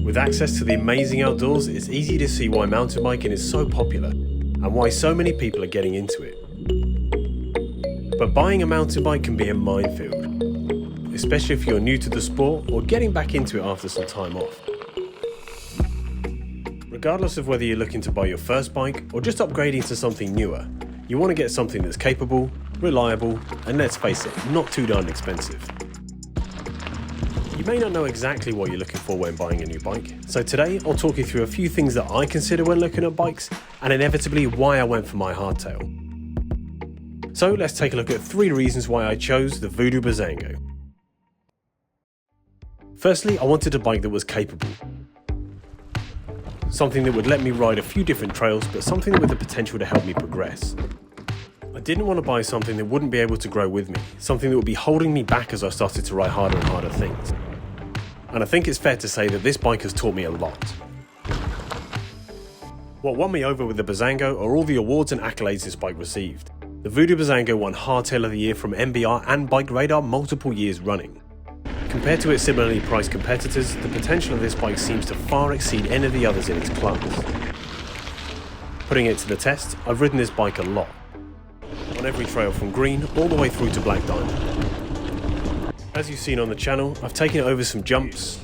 With access to the amazing outdoors, it's easy to see why mountain biking is so popular and why so many people are getting into it. But buying a mountain bike can be a minefield, especially if you're new to the sport or getting back into it after some time off. Regardless of whether you're looking to buy your first bike or just upgrading to something newer, you want to get something that's capable, reliable, and let's face it, not too darn expensive. You may not know exactly what you're looking for when buying a new bike, so today I'll talk you through a few things that I consider when looking at bikes, and inevitably why I went for my hardtail. So let's take a look at 3 reasons why I chose the Voodoo Bizango. Firstly, I wanted a bike that was capable. Something that would let me ride a few different trails, but something with the potential to help me progress. I didn't want to buy something that wouldn't be able to grow with me, something that would be holding me back as I started to ride harder and harder things. And I think it's fair to say that this bike has taught me a lot. What won me over with the Bizango are all the awards and accolades this bike received. The Voodoo Bizango won Hardtail of the Year from MBR and Bike Radar multiple years running. Compared to its similarly priced competitors, the potential of this bike seems to far exceed any of the others in its class. Putting it to the test, I've ridden this bike a lot. On every trail from green all the way through to black diamond. As you've seen on the channel, I've taken it over some jumps,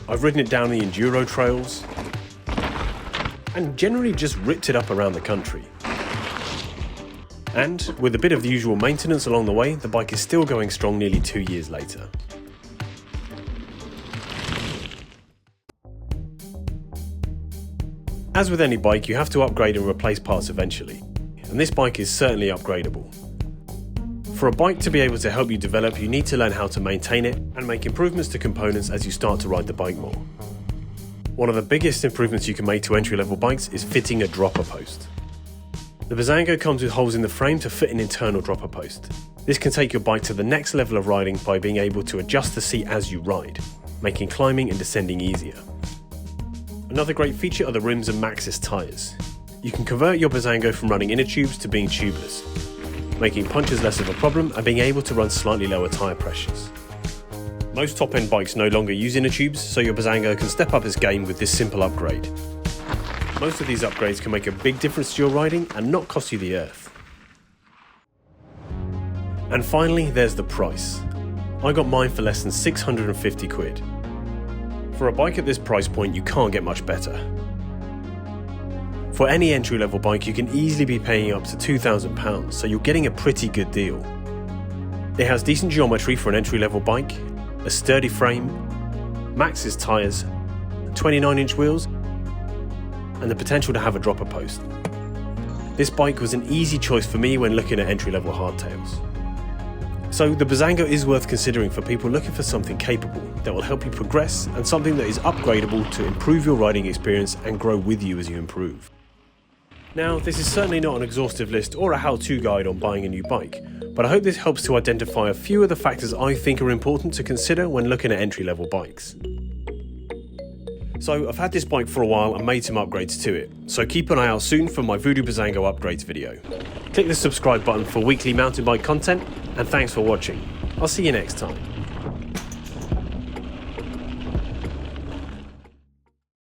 I've ridden it down the enduro trails, and generally just ripped it up around the country. And with a bit of the usual maintenance along the way, the bike is still going strong nearly 2 years later. As with any bike, you have to upgrade and replace parts eventually, and this bike is certainly upgradable. For a bike to be able to help you develop, you need to learn how to maintain it and make improvements to components as you start to ride the bike more. One of the biggest improvements you can make to entry-level bikes is fitting a dropper post. The Bizango comes with holes in the frame to fit an internal dropper post. This can take your bike to the next level of riding by being able to adjust the seat as you ride, making climbing and descending easier. Another great feature are the rims and Maxxis tyres. You can convert your Bizango from running inner tubes to being tubeless, making punches less of a problem and being able to run slightly lower tyre pressures. Most top-end bikes no longer use inner tubes, so your Bizango can step up its game with this simple upgrade. Most of these upgrades can make a big difference to your riding and not cost you the earth. And finally, there's the price. I got mine for less than 650 quid. For a bike at this price point, you can't get much better. For any entry-level bike, you can easily be paying up to £2,000, so you're getting a pretty good deal. It has decent geometry for an entry-level bike, a sturdy frame, Maxxis tyres, 29-inch wheels, and the potential to have a dropper post. This bike was an easy choice for me when looking at entry-level hardtails. So the Bizango is worth considering for people looking for something capable that will help you progress and something that is upgradable to improve your riding experience and grow with you as you improve. Now, this is certainly not an exhaustive list or a how-to guide on buying a new bike, but I hope this helps to identify a few of the factors I think are important to consider when looking at entry-level bikes. So I've had this bike for a while and made some upgrades to it, so keep an eye out soon for my Voodoo Bizango upgrades video. Click the subscribe button for weekly mountain bike content, and thanks for watching. I'll see you next time.